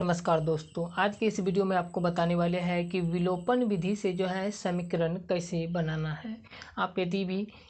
नमस्कार दोस्तों, आज की इस वीडियो में आपको बताने वाले हैं कि विलोपन विधि से जो है समीकरण कैसे बनाना है।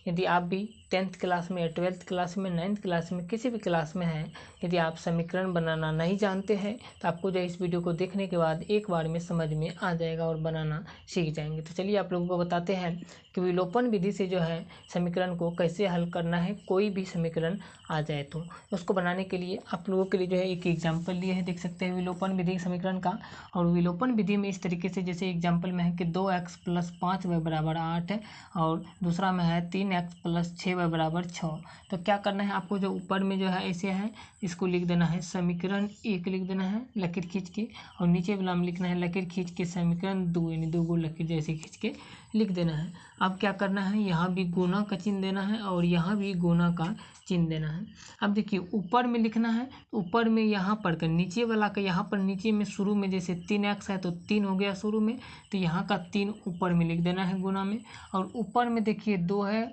यदि आप भी 10th क्लास में या 12th क्लास में 9th क्लास में किसी भी क्लास में हैं, यदि आप समीकरण बनाना नहीं जानते हैं तो आपको जो इस वीडियो को देखने के बाद एक बार में समझ में आ जाएगा और बनाना सीख जाएंगे। तो चलिए आप लोगों को बताते हैं कि विलोपन विधि से जो है समीकरण को कैसे हल करना है। कोई भी समीकरण आ जाए तो उसको बनाने के लिए आप लोगों के लिए जो है एक एग्जाम्पल लिए है, देख सकते हैं विलोपन विधि समीकरण का। और विलोपन विधि में इस तरीके से, जैसे एग्जाम्पल में है कि 2x + 5y = 8 है और दूसरा में है 3x + 6y = 6। तो क्या करना है आपको, जो ऊपर में जो है ऐसे है इसको लिख देना है समीकरण 1 लिख देना है लकीर खींच के, और नीचे वाला में लिखना है लकीर खींच के समीकरण 2, यानी 2 लकीर जैसे खींच के लिख देना है। अब क्या करना है, यहाँ भी गुना का चिन्ह देना है और यहाँ भी गुना का चिन्ह देना है। अब देखिए ऊपर में लिखना है, ऊपर में यहाँ पर का नीचे वाला का, यहाँ पर नीचे में शुरू में जैसे 3x है तो 3 हो गया शुरू में, तो यहाँ का 3 ऊपर में लिख देना है गुना में। और ऊपर में देखिए 2 है,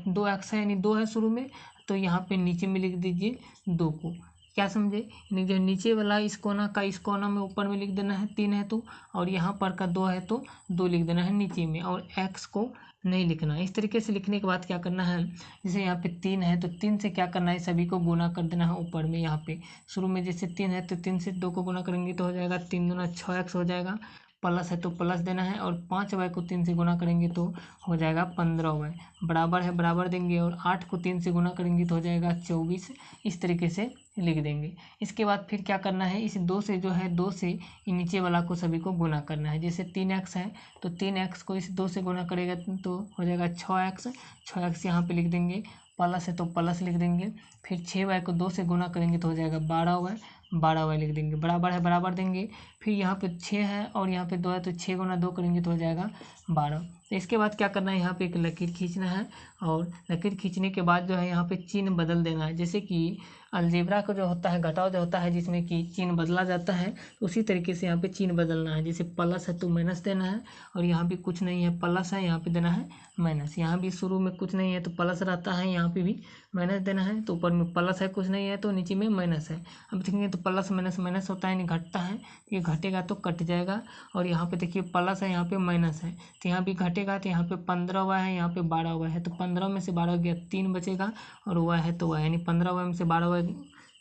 2x है यानी 2 है शुरू में, तो यहाँ पे नीचे में लिख दीजिए 2 को। क्या समझे, यानी जो नीचे वाला इस कोना का इस कोना में ऊपर में लिख देना है 3 है तो, और यहाँ पर का 2 है तो 2 लिख देना है नीचे में, और x को नहीं लिखना है। इस तरीके से लिखने के बाद क्या करना है, जैसे यहाँ पे 3 है तो 3 से क्या करना है, सभी को गुना कर देना है ऊपर में। यहाँ पे शुरू में जैसे 3 है तो 3 से 2 को गुना करेंगे तो हो जाएगा 3 दूना 6x हो जाएगा, प्लस है तो प्लस देना है, और 5y को 3 से गुना करेंगे तो हो जाएगा 15y, बराबर है बराबर देंगे, और 8 को 3 से गुना करेंगे तो हो जाएगा 24। इस तरीके से लिख देंगे। इसके बाद फिर क्या करना है, इस 2 से जो है 2 से नीचे वाला को सभी को गुना करना है। जैसे 3x है तो 3x को इस 2 से गुना करेगा तो हो जाएगा 6x, 6x यहाँ पे लिख देंगे, प्लस है तो प्लस लिख देंगे। फिर 6y को 2 से गुना करेंगे तो हो जाएगा 12y, 12y लिख देंगे, बराबर है बराबर देंगे। फिर यहाँ पे 6 है और यहाँ पे 2 है तो 6 गुना 2 करेंगे तो हो जाएगा 12। तो इसके बाद क्या करना है, यहाँ पे एक लकीर खींचना है, और लकीर खींचने के बाद जो है यहाँ पे चिन्ह बदल देना है। जैसे कि अलजेब्रा का जो होता है घटाव जो होता है जिसमें कि चिन्ह बदला जाता है, तो उसी तरीके से यहाँ पे चिन्ह बदलना है। जैसे प्लस है तो माइनस देना है, और यहाँ भी कुछ नहीं है प्लस है, यहाँ पे देना है माइनस। यहाँ भी शुरू में कुछ नहीं है तो प्लस रहता है, यहाँ पे भी माइनस देना है। तो ऊपर में प्लस है, कुछ नहीं है तो नीचे में माइनस है। अब देखेंगे तो प्लस माइनस माइनस होता है, नहीं घटता है, ये घटेगा तो कट जाएगा। और यहाँ पे देखिए प्लस है, यहाँ पे माइनस है, तो यहाँ भी घटेगा, तो यहाँ पे 15y है, यहाँ पे 12y है, तो 15 में से 12 गया 3 बचेगा, और y है तो y, यानी 15y में से 12y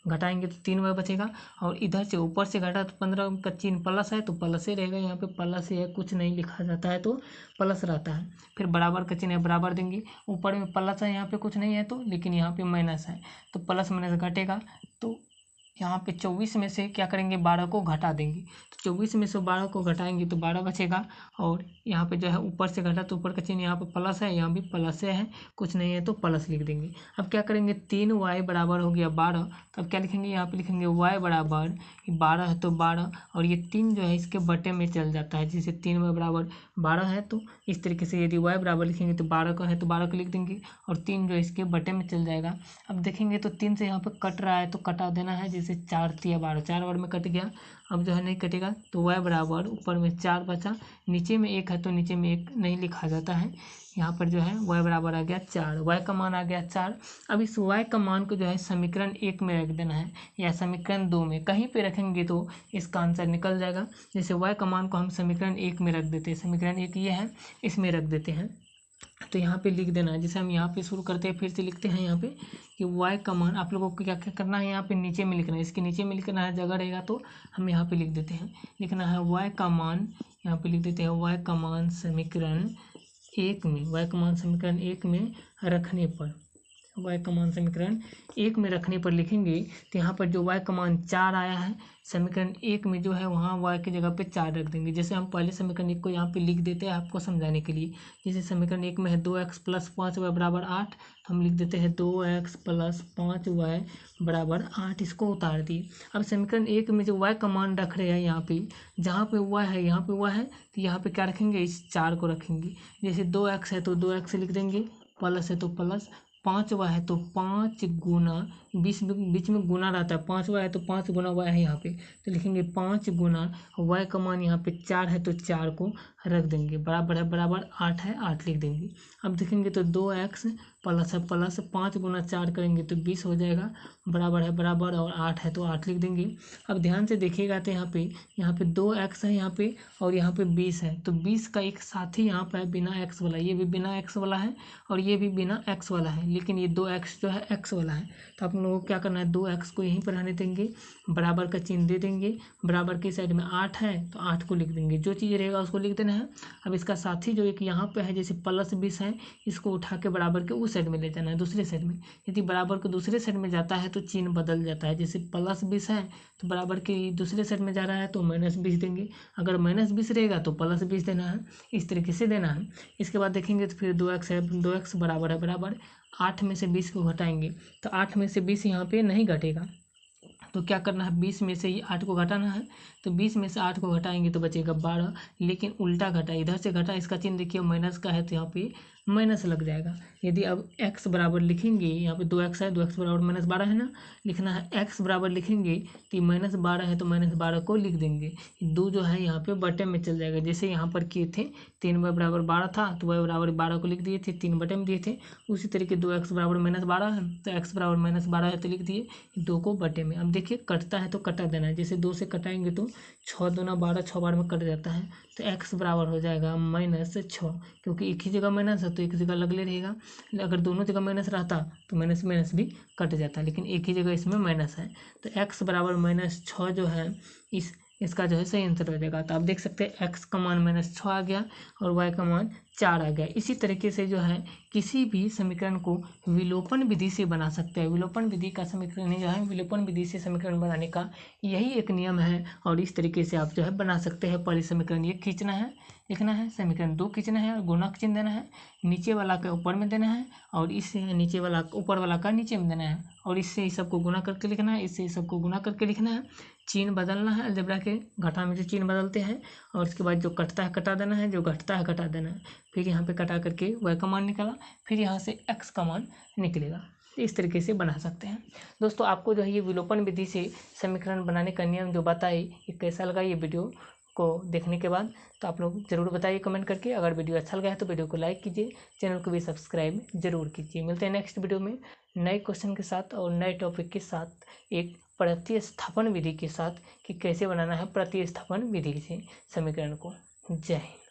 घटाएंगे तो 3y बचेगा। और इधर से ऊपर से घटा तो 15 का चिन्ह प्लस है तो प्लस ही रहेगा, यहाँ पे प्लस ही है, कुछ नहीं लिखा जाता है तो प्लस रहता है। फिर बराबर का चिन्ह है, बराबर देंगे, ऊपर में प्लस है यहाँ पे कुछ नहीं है तो, लेकिन यहाँ पे माइनस है तो प्लस माइनस घटेगा। तो यहाँ पे 24 में से क्या करेंगे, 12 को घटा देंगे, तो 24 में से 12 को घटाएंगे तो 12 बचेगा। और यहाँ पे जो है ऊपर से घटा तो ऊपर का चिन्ह यहाँ पे प्लस है, यहाँ भी प्लस है, कुछ नहीं है तो प्लस लिख देंगे। अब क्या करेंगे, 3y बराबर हो गया 12, तो अब क्या लिखेंगे, यहाँ पे लिखेंगे y बराबर 12 है तो 12, और ये 3 जो है इसके बटे में चल जाता है। जैसे 3y बराबर 12 है तो इस तरीके से यदि y बराबर लिखेंगे तो 12 का है तो 12 को लिख देंगे, और 3 जो इसके बटे में चल जाएगा। अब देखेंगे तो 3 से यहाँ पे कट रहा है तो कटा देना है, जैसे 4 3 12, 4 बार में कट गया। अब जो है नहीं कटेगा तो y बराबर ऊपर में 4 बचा, नीचे में 1 है तो नीचे में 1 नहीं लिखा जाता है, यहाँ पर जो है y बराबर आ गया 4, y का मान आ गया 4। अब इस y का मान को जो है समीकरण 1 में रख देना है या समीकरण 2 में, कहीं पे रखेंगे तो इसका आंसर निकल जाएगा। जैसे y का मान को हम समीकरण 1 में रख देते हैं, समीकरण 1 ये है, इसमें रख देते हैं, तो यहाँ पे लिख देना है। जैसे हम यहाँ पे शुरू करते हैं, फिर से लिखते हैं यहाँ पे कि y का मान, आप लोगों को क्या क्या करना है, यहाँ पे नीचे में लिखना है, इसके नीचे में लिखना है, जगह रहेगा तो हम यहाँ पे लिख देते हैं, लिखना है y का मान, यहाँ पे लिख देते हैं y का मान समीकरण 1 में, y का मान समीकरण 1 में रखने पर, y का मान समीकरण 1 में रखने पर लिखेंगे तो यहाँ पर जो y का मान 4 आया है, समीकरण 1 में जो है वहाँ y की जगह पे 4 रख देंगे। जैसे हम पहले समीकरण 1 को यहाँ पे लिख देते हैं आपको समझाने के लिए। जैसे समीकरण 1 में है 2x + 5y बराबर 8, तो हम लिख देते हैं 2x + 5y बराबर 8, इसको उतार दिए। अब समीकरण 1 में जो y का मान रख रहे हैं, यहाँ पे जहाँ पे y है यहाँ पे y है, तो यहाँ पे क्या रखेंगे, इस 4 को रखेंगे। जैसे 2x है तो 2x लिख देंगे, प्लस है तो प्लस, 5y है तो 5 गुना, बीच में गुना रहता है, 5y है तो 5 गुना y है यहाँ पे, तो लिखेंगे 5 गुना y का मान यहाँ पे 4 है तो 4 को रख देंगे, बराबर है बराबर 8 है 8 लिख देंगे। अब देखेंगे तो 2x प्लस है प्लस 5 गुना 4 करेंगे तो 20 हो जाएगा, बराबर है बराबर और 8 है तो 8 लिख देंगे। अब ध्यान से देखिएगा तो यहाँ पे 2x है यहाँ पे और यहाँ पे 20 है, तो 20 का एक साथी यहाँ पे है बिना x वाला, ये भी बिना x वाला है और ये भी बिना x वाला है, लेकिन ये 2x जो है x वाला है, तो आप लोगों को क्या करना है 2x को यहीं पर रहने देंगे, बराबर का चिन्ह दे देंगे, बराबर की साइड में 8 है तो 8 को लिख देंगे, जो चीज़ रहेगा उसको लिख देना है। अब इसका साथी जो एक यहाँ पे है जैसे प्लस 20 है, इसको उठा के बराबर के उस साइड में ले जाना है, दूसरे साइड में। यदि बराबर के दूसरे साइड में जाता है तो चिन्ह बदल जाता है, जैसे प्लस 20 है तो बराबर के दूसरे साइड में जा रहा है तो -20 देंगे, अगर -20 रहेगा तो +20 देना है, इस तरीके से देना है। इसके बाद देखेंगे तो फिर 2x है, 2x बराबर है बराबर 8 में से 20 को घटाएंगे तो 8 में से 20 यहाँ पे नहीं घटेगा, तो क्या करना है 20 में से ही 8 को घटाना है, तो 20 में से 8 को घटाएंगे तो बचेगा 12, लेकिन उल्टा घटा, इधर से घटा, इसका चिन्ह देखिए माइनस का है तो यहाँ पे माइनस लग जाएगा। यदि अब x बराबर लिखेंगे, यहाँ पे 2x है, 2x बराबर -12 है ना, लिखना है x बराबर लिखेंगे तो -12 है तो -12 को लिख देंगे, 2 जो है यहाँ पे बटे में चल जाएगा, जैसे यहाँ पर किए थे 3y बराबर 12 था तो y बराबर 12 को लिख दिए थे, 3 बटे में दिए थे, उसी तरीके 2x बराबर -12 है तो x बराबर -12 है तो लिख दिए 2 को बटे में। अब देखिए कटता है तो कटा देना है, जैसे 2 से कटाएंगे तो 6 दूना 12, 6 बार में कट जाता है, तो x बराबर हो जाएगा -6, क्योंकि एक ही जगह माइनस है तो एक जगह लगले रहेगा, अगर दोनों जगह माइनस रहता तो माइनस माइनस भी कट जाता, लेकिन एक ही जगह इसमें माइनस है, तो x बराबर -6 जो है इसका जो है सही आंसर हो जाएगा। तो आप देख सकते हैं x का मान -6 आ गया और y का मान 4 आ गया। इसी तरीके से जो है किसी भी समीकरण को विलोपन विधि से बना सकते हैं, विलोपन विधि का समीकरण जो है, विलोपन विधि से समीकरण बनाने का यही एक नियम है और इस तरीके से आप जो है बना सकते हैं। पहले समीकरण ये खींचना है, लिखना है, समीकरण 2 खींचना है और गुणा का चिन्ह देना है, नीचे वाला का ऊपर में देना है और इससे नीचे वाला ऊपर वाला का नीचे में देना है और इससे इस सबको गुणा करके लिखना है, इससे इस सबको गुणा करके लिखना है, चिन्ह बदलना है, अलजेब्रा के घटा में जो चिन्ह बदलते हैं, और उसके बाद जो कटता है कटा देना है, जो घटता है घटा देना है, फिर यहाँ पे कटा करके y का मान निकला, फिर यहाँ से x का मान निकलेगा। इस तरीके से बना सकते हैं। दोस्तों आपको जो है ये विलोपन विधि से समीकरण बनाने का नियम जो बताई, ये कैसा लगा ये वीडियो को देखने के बाद, तो आप लोग ज़रूर बताइए कमेंट करके। अगर वीडियो अच्छा लगा है तो वीडियो को लाइक कीजिए, चैनल को भी सब्सक्राइब जरूर कीजिए। मिलते हैं नेक्स्ट वीडियो में नए क्वेश्चन के साथ और नए टॉपिक के साथ, एक प्रतिस्थापन विधि के साथ कि कैसे बनाना है प्रतिस्थापन विधि से समीकरण को। जय हिंद।